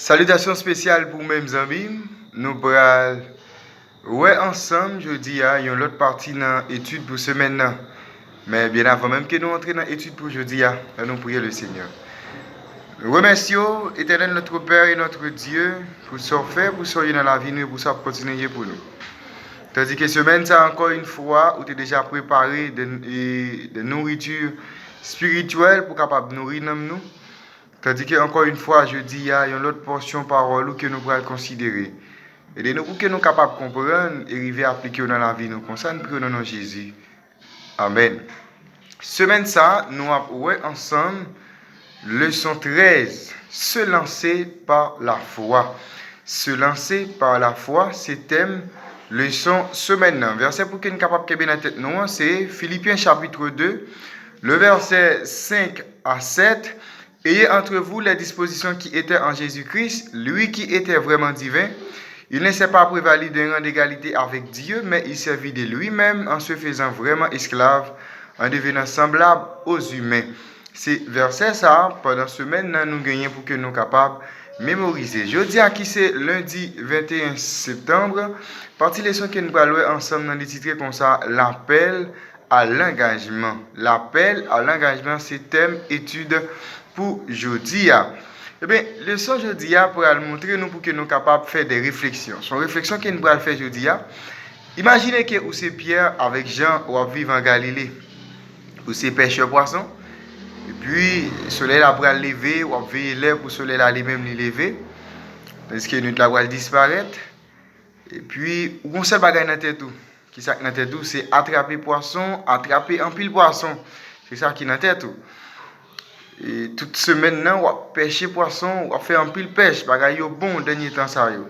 Salutations spéciales pour mes amis. Nous prenons ouais ensemble jeudi à une autre partie dans l'étude pour semaine. Mais bien avant même que nous entrions dans l'étude pour jeudi, nous prions le Seigneur. Nous remercions éternel notre Père et notre Dieu pour ce fait, pour ce dans la vie nous et pour ça continuer pour nous. Tandis que semaine, ça encore une fois, où tu es déjà préparé de nourriture spirituelle pour capable nourrir nous. Tandis que encore une fois, je dis, il y a une autre portion parole que nous pourrons considérer. Et nous pour que nous soyons capables de comprendre et arriver à appliquer dans la vie nous concerne, pour nous Jésus. Amen. Semaine ça, nous avons ensemble leçon 13. Se lancer par la foi. Se lancer par la foi, c'est thème leçon semaine. Verset pour que nous soyons capables de bien la tête nous, c'est Philippiens chapitre 2, le verset 5 à 7. Ayez entre vous les dispositions qui étaient en Jésus-Christ, lui qui était vraiment divin. Il ne s'est pas prévalu d'un rang d'égalité avec Dieu, mais il servit de lui-même en se faisant vraiment esclave, en devenant semblable aux humains. C'est verset ça, pendant ce semaine, nous gagnons pour que nous soyons capables de mémoriser. Jeudi à qui c'est lundi 21 septembre, partie leçon que nous allons ensemble dans les titres comme ça, l'appel à l'engagement. L'appel à l'engagement, c'est thème étude pour jeudi. Eh bien, leçon jeudi pour le montrer nous pour que nous soyons capables de faire des réflexions. Son réflexion que nous allons faire jeudi. Imaginez que vous c'est Pierre avec Jean ou vivre en Galilée. Vous c'est pêcheur poisson. Et puis, le soleil a pris lever, ou veiller l'air pour le soleil a lui-même lever. Parce que nous va disparaître. Et puis, on seul bagage dans tête tout. Qui ça dans tête tout, c'est attraper poisson, attraper un pile poisson. C'est ça qui dans tête tout. Et toute semaine on va pêcher poisson, on va faire un pile pêche, bagay yo bon dernier temps ça yo.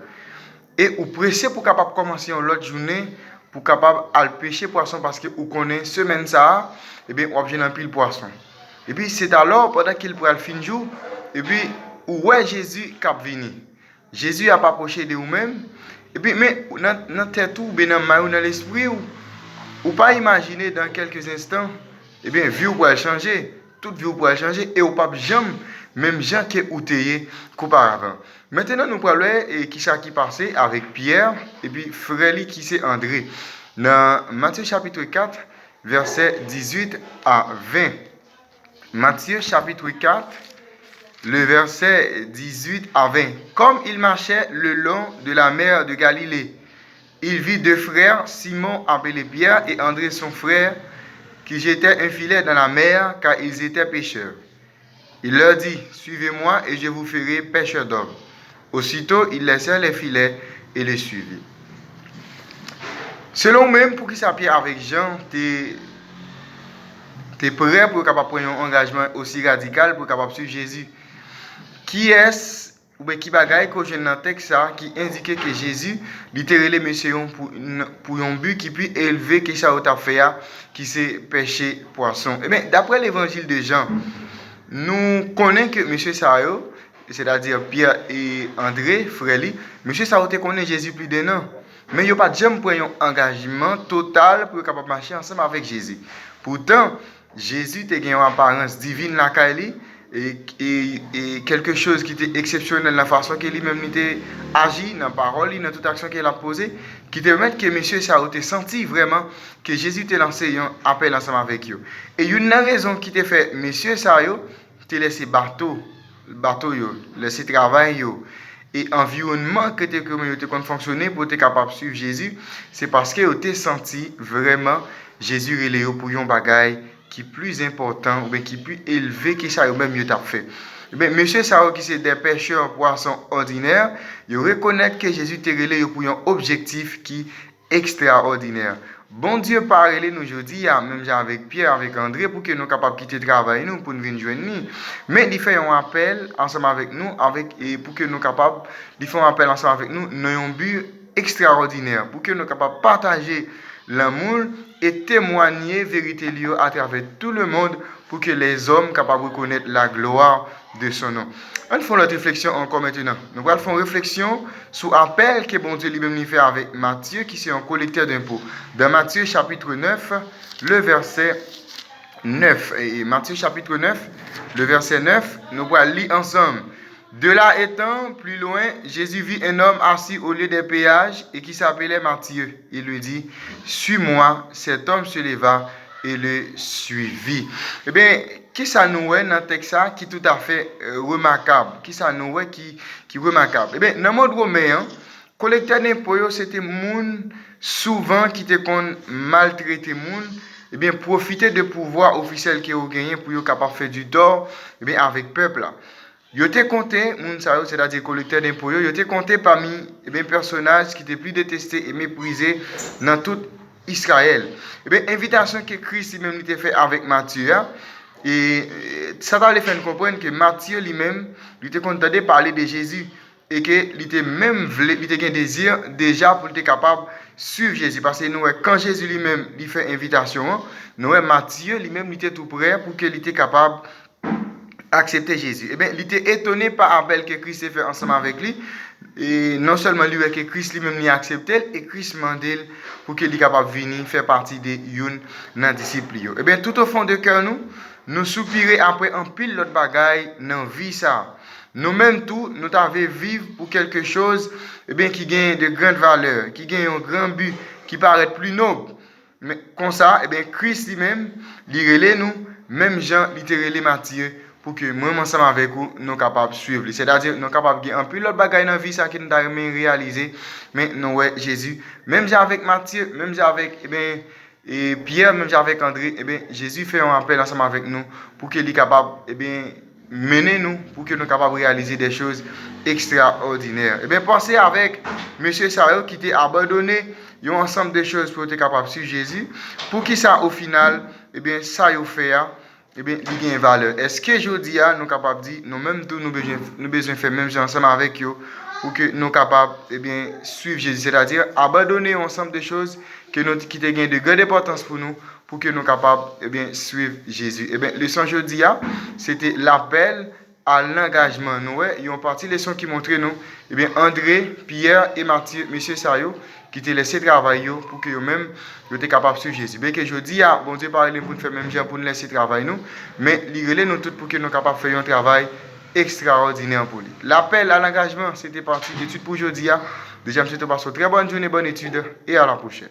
Et ou pressé pour capable commencer une autre journée pour capable aller pêcher poisson parce que ou connaît semaine ça, et bien on va un pile poisson. Et puis c'est alors pendant qu'il pourra le fin jour, et puis ouais Jésus cap vini. Jésus a pas approché de vous-même. Et puis mais dans tête ou ben dans l'esprit ou pas imaginer dans quelques instants, et bien vie pourra changer. Toute vie pourra changer et au pas jamais même gens qui ou tayé qu'auparavant. Maintenant nous parlons et qui ça qui passait avec Pierre et puis frère qui c'est André dans Matthieu chapitre 4 verset 18 à 20. Matthieu chapitre 4 le verset 18 à 20. Comme il marchait le long de la mer de Galilée, il vit deux frères, Simon appelé Pierre et André son frère, qui jetaient un filet dans la mer car ils étaient pêcheurs. Il leur dit, suivez-moi et je vous ferai pêcheurs d'hommes. Aussitôt, ils laissèrent les filets et les suivirent. Selon même, pour qui s'appuie avec Jean, tu es prêt pour capable prendre un engagement aussi radical pour capable suivre Jésus. Qui est-ce ou bien qui bagaille que j'ai dans le texte qui indiquait que Jésus littéralement monsieur pour un but qui puis élever que ça a fait qui c'est pêcher poisson. Et bien d'après l'évangile de Jean, nous connaissons que monsieur Sao, c'est-à-dire Pierre et André frère, monsieur Sao connaît Jésus plus d'un an. Mais il n'a pas jamais pris un engagement total pour capable marcher ensemble avec Jésus. Pourtant, Jésus a une apparence divine la Kali. Et quelque chose qui était exceptionnel dans la façon qu'il lui-même était agi, dans la parole, dans toute action qu'il a posée, qui te permet que monsieur ça a senti vraiment que Jésus t'a lancé un appel ensemble avec eux. Et une raison qui t'a fait monsieur ça t'a laissé bateau laissé travail et environnement que tes communautés ont fonctionné pour être capable de suivre Jésus, c'est parce que tu as senti vraiment Jésus relé pour un bagaille qui est plus important ou bien qui est plus élevé que ça même mieux t'a fait. Ben monsieur Sao qui c'est des pêcheurs poissons ordinaires, il reconnaît que Jésus t'a relé pour un objectif qui est extraordinaire. Bon Dieu parle nous aujourd'hui, même avec Pierre, avec André, pour que nous soyons capables de quitter le travail nous pour nous venir joindre nous. Mais il fait un appel ensemble avec nous, et pour que nous soyons capables, il fait un appel ensemble avec nous, dans un but extraordinaire, pour que nous soyons capables de partager l'amour et témoigner vérité liée à travers tout le monde pour que les hommes soient capables de reconnaître la gloire de son nom. On fait notre réflexion encore maintenant. Nous allons faire une réflexion sur l'appel que bon Dieu lui-même fait avec Matthieu, qui est un collecteur d'impôts. Dans Matthieu chapitre 9, le verset 9. Et Matthieu chapitre 9, le verset 9, nous allons lire ensemble. De là étant, plus loin, Jésus vit un homme assis au lieu des péages et qui s'appelait Matthieu. Il lui dit, suis-moi. Cet homme se leva et le suivit. Eh bien, qui ça nous est dans le texte qui est tout à fait remarquable? Qui ça nous est qui est remarquable? Eh bien, dans le monde romain, collecteur d'impôts, c'était moun souvent qui te kon maltraité moun, eh bien, profiter de pouvoir officiel qui ont gagné pour être capable de faire du tort, eh bien, avec peuple là. Yo te compté, c'est-à-dire collecteur d'impôts, yo te compté parmi personnages qui étaient plus détestés et méprisés dans tout Israël. Eh bien, invitation que Christ lui-même était fait avec Matthieu, et ça va les faire comprendre que Matthieu lui-même, il était content de parler de Jésus et que il était même il était un désir déjà pour être capable de suivre Jésus. Parce que nous, quand Jésus lui-même lui fait invitation, nous, Matthieu lui-même il était tout prêt pour qu'il était capable accepter Jésus. Eh bien, il était étonné par appel que Christ a fait ensemble avec lui. Et non seulement lui, que Christ lui-même l'a accepté, et Christ demandé pour qu'il soit capable de venir faire partie de une disciple. Eh bien, tout au fond de cœur, nous soupirons après un pile l'autre bagaille dans la vie. Ça. Nous-mêmes, tout, nous avons vivre pour quelque chose eh bien, qui gagne de grandes valeurs, qui gagne un grand but, qui paraît plus noble. Mais comme ça, eh bien, Christ lui-même, il relève nous, même Jean, il relève Matthieu, pour que moi ensemble avec vous nous capables de suivre. C'est-à-dire nous capables de un peu l'autre bagaille dans la vie ça qui nous a réalisé mais nous ouais Jésus même avec Matthieu même avec et Pierre même avec André Jésus fait un appel ensemble avec nous pour qu'il soit capable mener nous pour que nous capables de réaliser des choses extraordinaires. Pensez avec monsieur Sarah qui t'a abandonné un ensemble de choses pour être capable de suivre Jésus pour qui ça au final ça il fait il y a une valeur. Est-ce que je dis, nous sommes capables de dire, nous-mêmes, nous besoin de faire même ensemble avec eux pour que nous sommes capables de suivre Jésus, c'est-à-dire abandonner un ensemble de choses qui ont de grande importance pour nous, pour que nous soyons capables de suivre Jésus. Leçon je dis, c'était l'appel à l'engagement. Nous, il y a une partie de leçon qui montre nous, André, Pierre et Matthieu, M. Sayo, qui t'ont laissé travailler pour que eux-mêmes soient capables de suivre Jésus. Bien que je dis, bon Dieu parle pour nous faire même bien pour nous laisser travailler nous, mais il relève nous tous pour que nous soyons capables de faire un travail extraordinaire pour lui. L'appel à l'engagement, c'était parti d'études pour aujourd'hui. Déjà, je te passe une très bonne journée, bonne étude et à la prochaine.